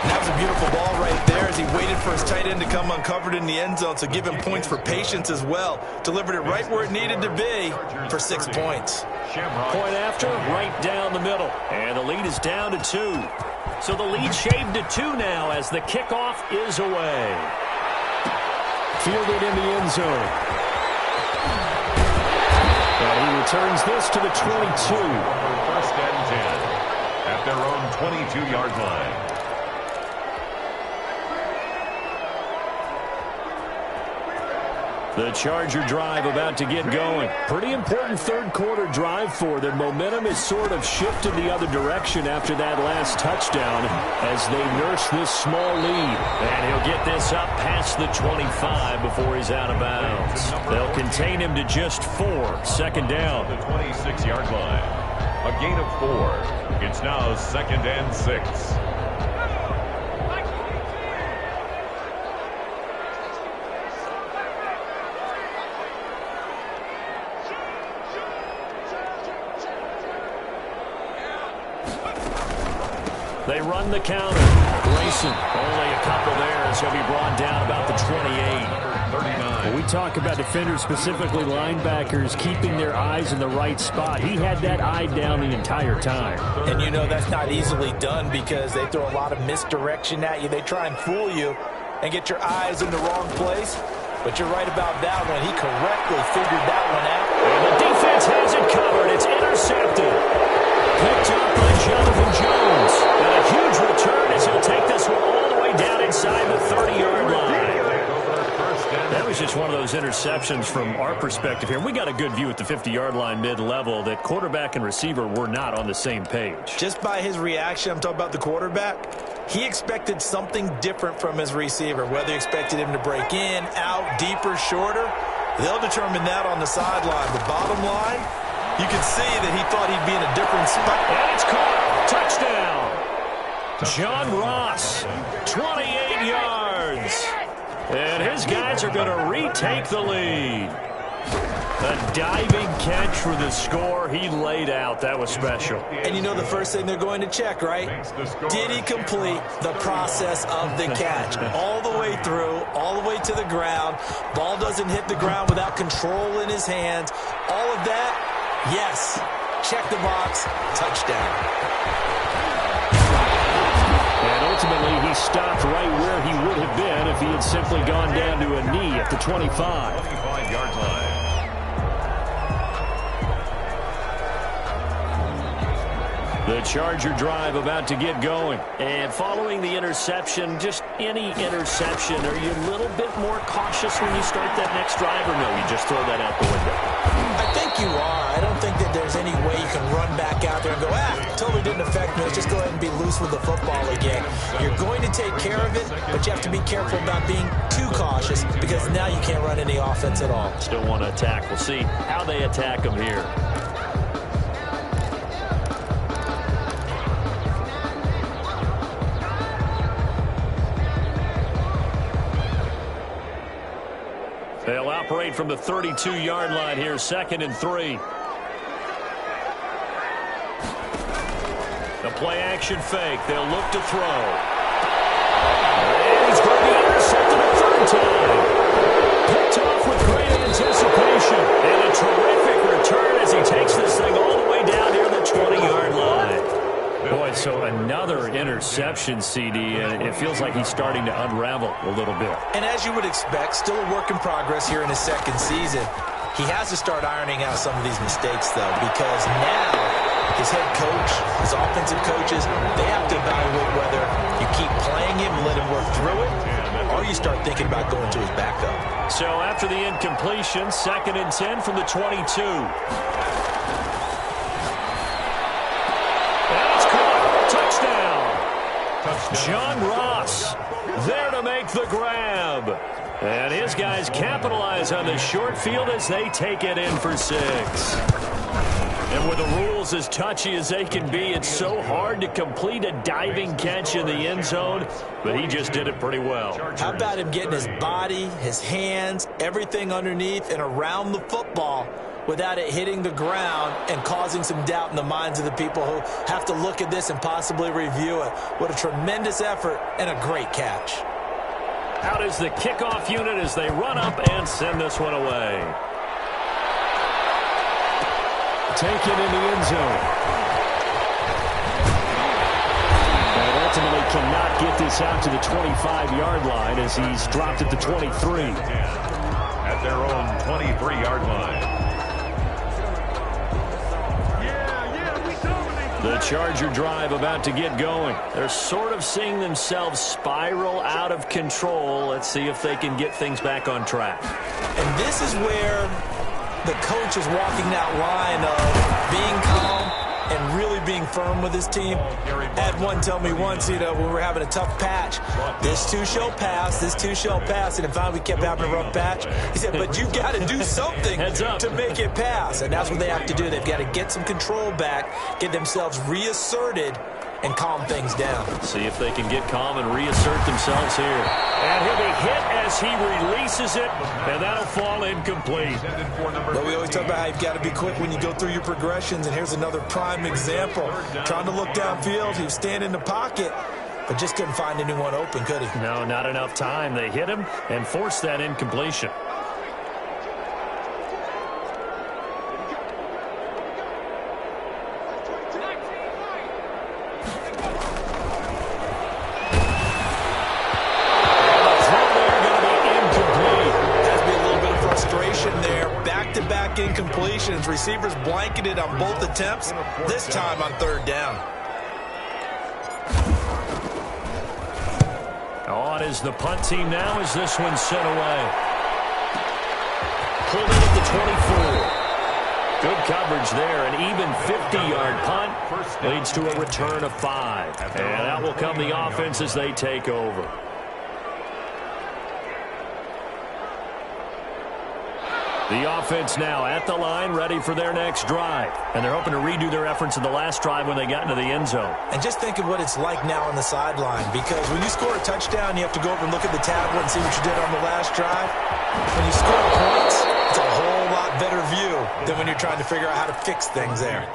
That was a beautiful ball right there as he waited for his tight end to come uncovered in the end zone, so give him points for patience as well. Delivered it right where it needed to be for 6 points. Point after, right down the middle. And the lead is down to 2. So the lead shaved to 2 now as the kickoff is away. Fielded in the end zone. And he returns this to the 22. First and 10 at their own 22-yard line. The Charger drive about to get going. Pretty important 3rd quarter drive for them. Momentum is sort of shifted the other direction after that last touchdown as they nurse this small lead. And he'll get this up past the 25 before he's out of bounds. They'll contain him to just 4. 2nd down. The 26-yard line. A gain of 4. It's now 2nd and 6. They run the counter. Grayson, only a couple there as he'll be brought down about the 28. 39. When we talk about defenders, specifically linebackers, keeping their eyes in the right spot. He had that eye down the entire time. And you know that's not easily done because they throw a lot of misdirection at you. They try and fool you and get your eyes in the wrong place. But you're right about that one. He correctly figured that one out. And the defense has it covered. It's intercepted. Picked up by Jonathan Jones. And a huge return as he'll take this one all the way down inside the 30-yard line. That was just one of those interceptions from our perspective here. We got a good view at the 50-yard line mid-level that quarterback and receiver were not on the same page. Just by his reaction, I'm talking about the quarterback, he expected something different from his receiver, whether he expected him to break in, out, deeper, shorter. They'll determine that on the sideline. The bottom line, you can see that he thought he'd be in a different spot. And it's caught. Touchdown. John Ross, 28 yards. And his guys are going to retake the lead. A diving catch for the score. He laid out. That was special. And you know the first thing they're going to check, right? Did he complete the process of the catch? All the way through, all the way to the ground. Ball doesn't hit the ground without control in his hands. All of that, yes. Check the box. Touchdown. And ultimately, he stopped right where he would have been if he had simply gone down to a knee at the 25. 25-yard line. The Charger drive about to get going. And following the interception, just any interception, are you a little bit more cautious when you start that next drive, or no, you just throw that out the window? I think you are. I don't think that there's any way you can run back out there and go, totally didn't affect me. Let's just go ahead and be loose with the football again. You're going to take care of it, but you have to be careful about being too cautious because now you can't run any offense at all. Still want to attack. We'll see how they attack them here. They'll operate from the 32-yard line here, 2nd and 3. The play-action fake. They'll look to throw. And he's going to be intercepted a third time. Picked off with great anticipation. And a terrific return as he takes this thing all the way down near the 20-yard line. Boy, so another interception, CD, and it feels like he's starting to unravel a little bit. And as you would expect, still a work in progress here in his second season. He has to start ironing out some of these mistakes, though, because now his head coach, his offensive coaches, they have to evaluate whether you keep playing him and let him work through it, or you start thinking about going to his backup. So after the incompletion, 2nd and 10 from the 22. John Ross there to make the grab. And his guys capitalize on the short field as they take it in for 6. And with the rules as touchy as they can be, it's so hard to complete a diving catch in the end zone, but he just did it pretty well. How about him getting his body, his hands, everything underneath and around the football without it hitting the ground and causing some doubt in the minds of the people who have to look at this and possibly review it. What a tremendous effort and a great catch. Out is the kickoff unit as they run up and send this one away. Taken in the end zone. And ultimately cannot get this out to the 25-yard line as he's dropped at the 23. At their own 23-yard line. The Charger drive about to get going. They're sort of seeing themselves spiral out of control. Let's see if they can get things back on track. And this is where the coach is walking that line of being calm and really being firm with his team. Had one tell me once, when we were having a tough patch, this too shall pass, this too shall pass. And finally we kept having a rough patch. He said, but you got to do something to make it pass. And that's what they have to do. They've got to get some control back, get themselves reasserted, and calm things down. See if they can get calm and reassert themselves here. And he'll be hit as he releases it, and that'll fall incomplete. But we always talk about how you've got to be quick when you go through your progressions, and here's another prime example. Trying to look downfield, he was standing in the pocket, but just couldn't find anyone open, could he? No, not enough time. They hit him and forced that incompletion. formations. Receivers blanketed on both attempts, this time on third down. On is the punt team now as this one's sent away. Pulled in at the 24. Good coverage there. An even 50-yard punt leads to a return of 5. And out will come the offense as they take over. The offense now at the line, ready for their next drive. And they're hoping to redo their efforts in the last drive when they got into the end zone. And just think of what it's like now on the sideline, because when you score a touchdown, you have to go over and look at the tablet and see what you did on the last drive. When you score points, it's a whole lot better view than when you're trying to figure out how to fix things there.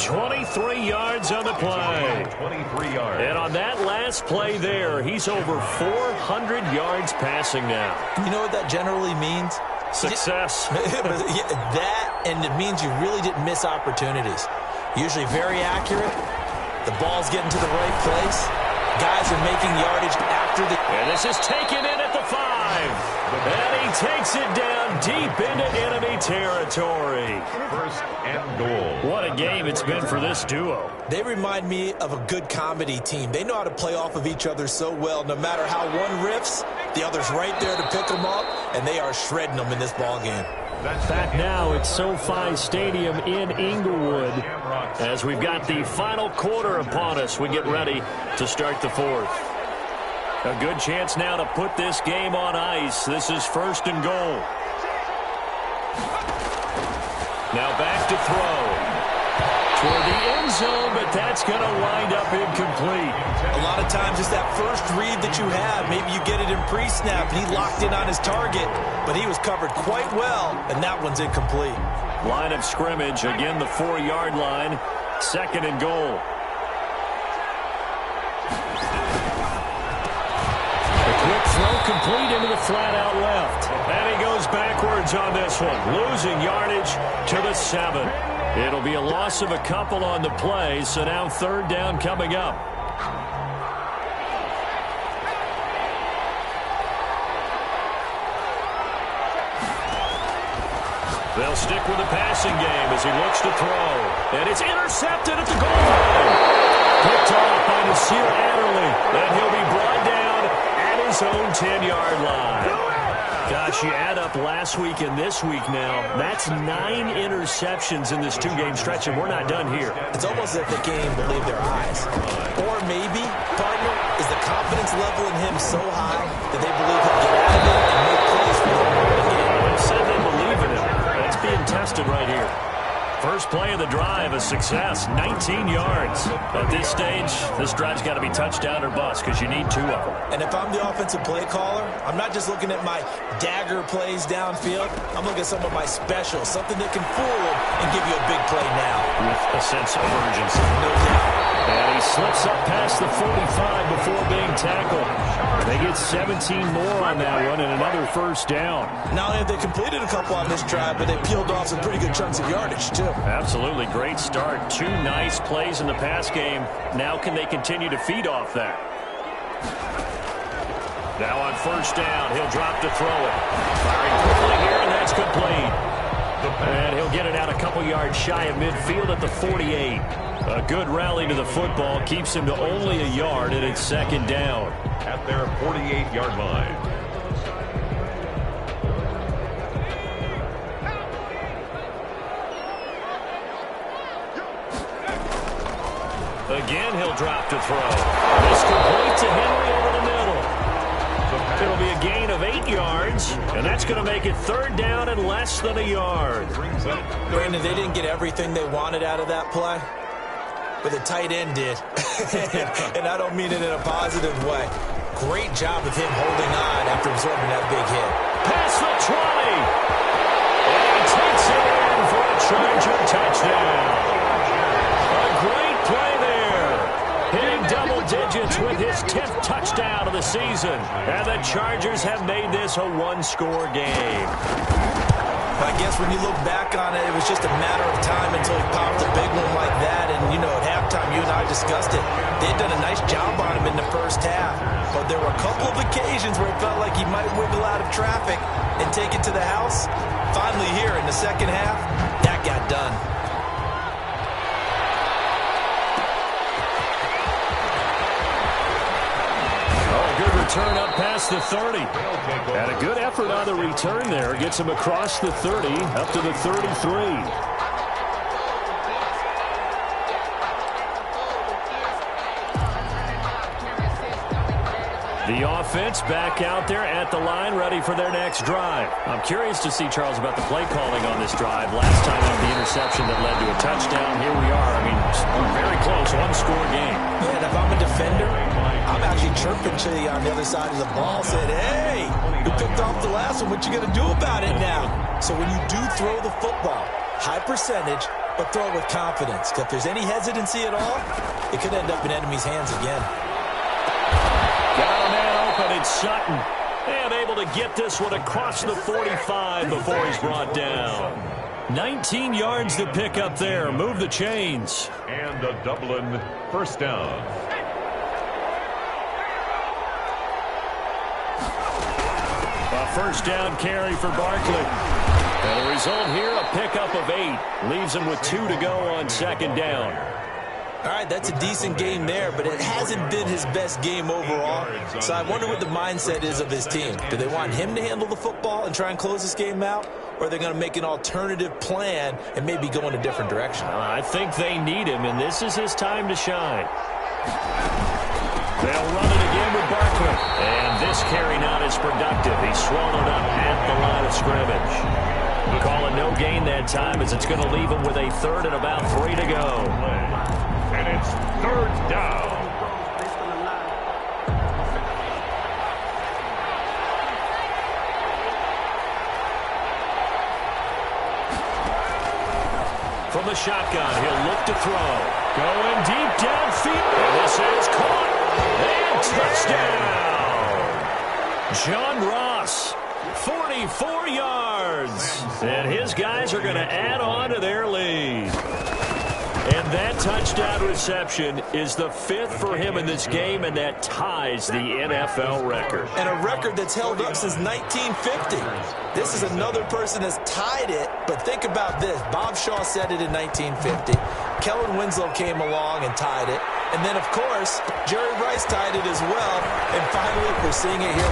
23 yards on the play. 23 yards. And on that last play there, he's over 400 yards passing now. You know what that generally means? Success. That, and it means you really didn't miss opportunities. Usually very accurate. The ball's getting to the right place. Guys are making yardage after the... And this is taken in at the 5. And he takes it down deep into enemy territory. First and goal. What a game it's been for this duo. They remind me of a good comedy team. They know how to play off of each other so well. No matter how one riffs, the other's right there to pick them up, and they are shredding them in this ball game. Back now at SoFi Stadium in Inglewood as we've got the final quarter upon us. We get ready to start the fourth. A good chance now to put this game on ice. This is first and goal. Now back to throw. Toward the end zone, but that's going to wind up incomplete. A lot of times it's that first read that you have. Maybe you get it in pre-snap, and he locked in on his target, but he was covered quite well, and that one's incomplete. Line of scrimmage, again the 4-yard line, second and goal. The quick throw complete into the flat out left. And he goes backwards on this one, losing yardage to the 7. It'll be a loss of a couple on the play, so now third down coming up. They'll stick with the passing game as he looks to throw. And it's intercepted at the goal line. Picked off by Nasir Adderley. And he'll be brought down at his own 10-yard line. Gosh, you add up last week and this week now, that's 9 interceptions in this 2-game stretch, and we're not done here. It's almost as if they can't even believe their eyes. Or maybe, partner, is the confidence level in him so high that they believe he'll get out of it and make plays for them in the game. They said they believe in him. That's being tested right here. First play of the drive, a success, 19 yards. At this stage, this drive's got to be touchdown or bust because you need 2 of them. And if I'm the offensive play caller, I'm not just looking at my dagger plays downfield. I'm looking at some of my specials, something that can fool them and give you a big play now. With a sense of urgency. No doubt. And he slips up past the 45 before being tackled. They get 17 more on that one and another first down. Not only have they completed a couple on this drive, but they peeled off some pretty good chunks of yardage, too. Absolutely. Great start. 2 nice plays in the pass game. Now can they continue to feed off that? Now on first down, he'll drop to throw it. Firing quickly here, and that's complete. And he'll get it out a couple yards shy of midfield at the 48. A good rally to the football keeps him to only a yard, and it's second down. At their 48-yard line. Again, he'll drop to throw. This complete to Henry over the middle. It'll be a gain of 8 yards, and that's going to make it third down and less than a yard. Brandon, they didn't get everything they wanted out of that play, but the tight end did. And I don't mean it in a positive way. Great job of him holding on after absorbing that big hit. Past the 20. And he takes it in for a Charger touchdown. A great play there. Hitting double digits with his 10th touchdown of the season. And the Chargers have made this a 1-score game. I guess when you look back on it, it was just a matter of time until he popped a big one like that. And, you know, at halftime, you and I discussed it. They'd done a nice job on him in the first half. But there were a couple of occasions where it felt like he might wiggle out of traffic and take it to the house. Finally here in the second half, that that got done. Return up past the 30. And a good effort on the return there. Gets him across the 30, up to the 33. The offense back out there at the line, ready for their next drive. I'm curious to see, Charles, about the play calling on this drive. Last time on the interception that led to a touchdown. Here we are. I mean, very close, one-score game. Yeah, and if I'm a defender, I'm actually chirping to you on the other side of the ball, saying, hey, you picked off the last one. What you going to do about it now? So when you do throw the football, high percentage, but throw it with confidence. If there's any hesitancy at all, it could end up in enemy's hands again. Got a man open, it's Sutton. And able to get this one across the 45 before he's brought down. 19 yards to pick up there. Move the chains. And a Dublin first down. A first down carry for Barkley. And the result here, a pickup of 8. Leaves him with 2 to go on second down. All right, that's a decent game there, but it hasn't been his best game overall. So I wonder what the mindset is of his team. Do they want him to handle the football and try and close this game out? Or are they going to make an alternative plan and maybe go in a different direction? I think they need him, and this is his time to shine. They'll run it again with Barkley. And this carry not as productive. He's swallowed up at the line of scrimmage. Call it no gain that time as it's going to leave him with a third and about 3 to go. And it's third down. From the shotgun, he'll look to throw. Going deep downfield. And this is caught. And touchdown. John Ross, 44 yards. And his guys are going to add on to their lead. And that touchdown reception is the 5th for him in this game, and that ties the NFL record. And a record that's held up since 1950. This is another person that's tied it, but think about this. Bob Shaw said it in 1950. Kellen Winslow came along and tied it. And then, of course, Jerry Rice tied it as well. And finally, we're seeing it here.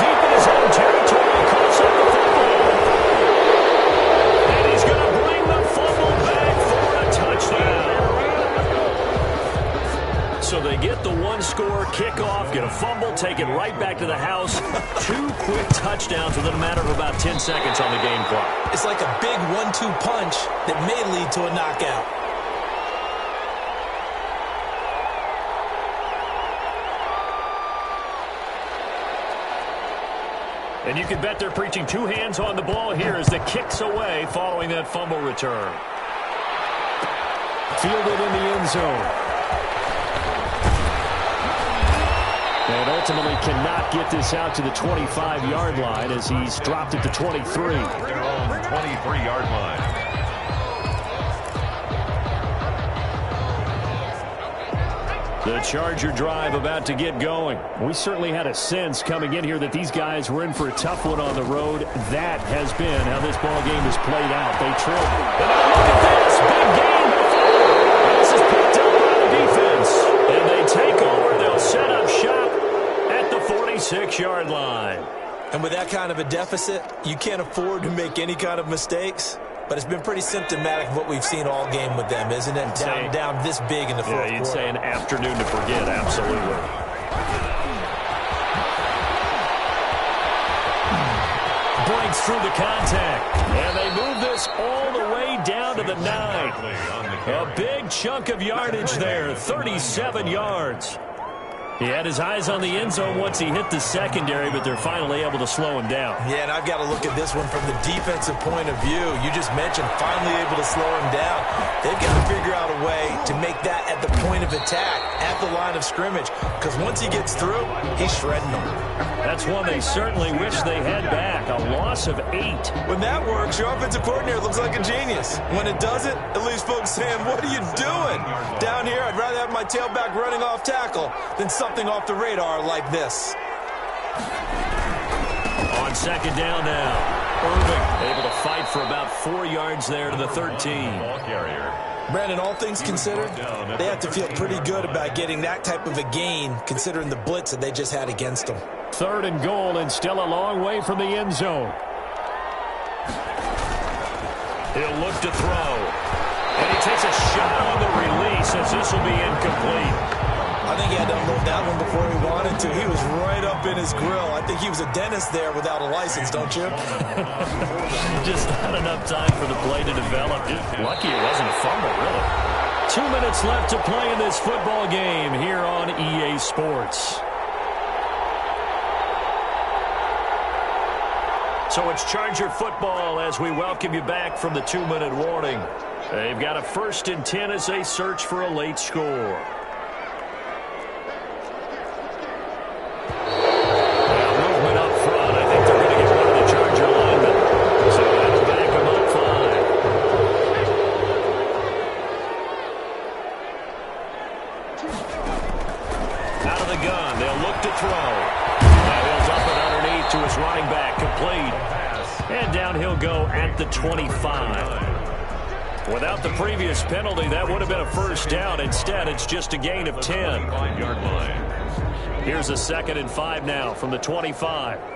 Deep in his own territory, calls up the football. And he's going to bring the fumble back for a touchdown. So they get the one-score kickoff, get a fumble, take it right back to the house. 2 quick touchdowns within a matter of about 10 seconds on the game clock. It's like a big 1-2 punch that may lead to a knockout. And you can bet they're preaching 2 hands on the ball here as the kick's away following that fumble return. Fielded in the end zone. And ultimately cannot get this out to the 25-yard line as he's dropped at the 23. Their own 23-yard line. The Charger drive about to get going. We certainly had a sense coming in here that these guys were in for a tough one on the road. That has been how this ball game has played out. They trailed. And look at this. Big game. This is picked up by the defense. And they take over. They'll set up shop at the 46-yard line. And with that kind of a deficit, you can't afford to make any kind of mistakes. But it's been pretty symptomatic of what we've seen all game with them, isn't it? Down this big in the fourth quarter. Yeah, you'd say an afternoon to forget, absolutely. Breaks through the contact. And they move this all the way down to the 9. A big chunk of yardage there, 37 yards. He had his eyes on the end zone once he hit the secondary, but they're finally able to slow him down. Yeah, and I've got to look at this one from the defensive point of view. You just mentioned finally able to slow him down. They've got to figure out a way to make that at the point of attack, at the line of scrimmage, because once he gets through, he's shredding them. That's one they certainly wish they had back, a loss of 8. When that works, your offensive coordinator looks like a genius. When it doesn't, at least folks saying, what are you doing? Down here, I'd rather have my tailback running off tackle than something off the radar like this. On second down now. Irving able to fight for about 4 yards there to the 13. Ball carrier. Brandon, all things considered, they have to feel pretty good about getting that type of a gain, considering the blitz that they just had against them. 3rd and goal, and still a long way from the end zone. He'll look to throw. And he takes a shot on the release as this will be incomplete. I think he had to unload that one before he wanted to. He was right up in his grill. I think he was a dentist there without a license, don't you? Just not enough time for the play to develop. Lucky it wasn't a fumble, really. 2 minutes left to play in this football game here on EA Sports. So it's Charger football as we welcome you back from the 2-minute warning. They've got a 1st and 10 as they search for a late score. Movement up front. I think they're going to get one of the Charger linemen. So that'll back them up 5. Out of the gun. They'll look to throw. Now Hill's up and underneath to his running back. Complete. And down he'll go at the 25. Without the previous penalty, that would have been a 1st down. Instead, it's just a gain of 10. 5-yard line. Here's a 2nd and 5 now from the 25. And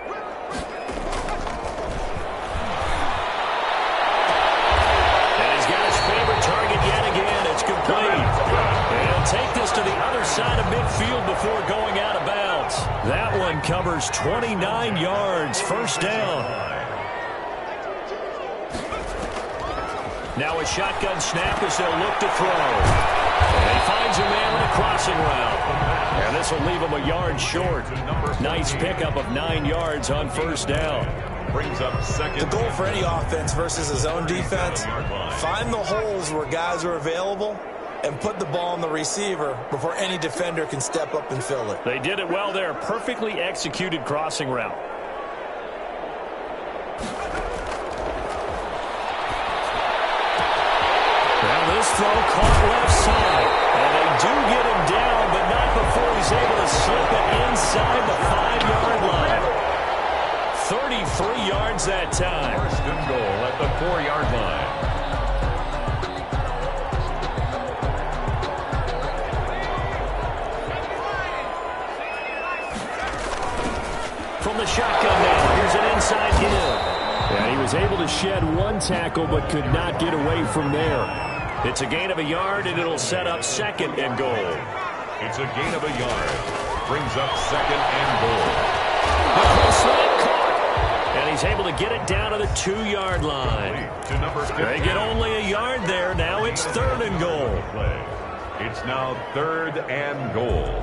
he's got his favorite target yet again. It's complete. And he'll take this to the other side of midfield before going out of bounds. That one covers 29 yards. 1st down. Now a shotgun snap as they'll look to throw. And he finds a man on a crossing route. And this will leave him a yard short. Nice pickup of 9 yards on 1st down. Brings up 2nd. The goal for any offense versus his own defense, find the holes where guys are available and put the ball on the receiver before any defender can step up and fill it. They did it well there. Perfectly executed crossing route. This throw caught left side. And they do get him down, but not before he's able to slip it inside the 5-yard line. 33 yards that time. 1st and goal at the 4-yard line. From the shotgun now, here's an inside Hill. And he was able to shed one tackle, but could not get away from there. It's a gain of a yard, and it'll set up 2nd and goal. It's a gain of a yard. Brings up 2nd and goal. And he's able to get it down to the 2-yard line. To number 15. They get only a yard there. Now it's 3rd and goal. It's now 3rd and goal.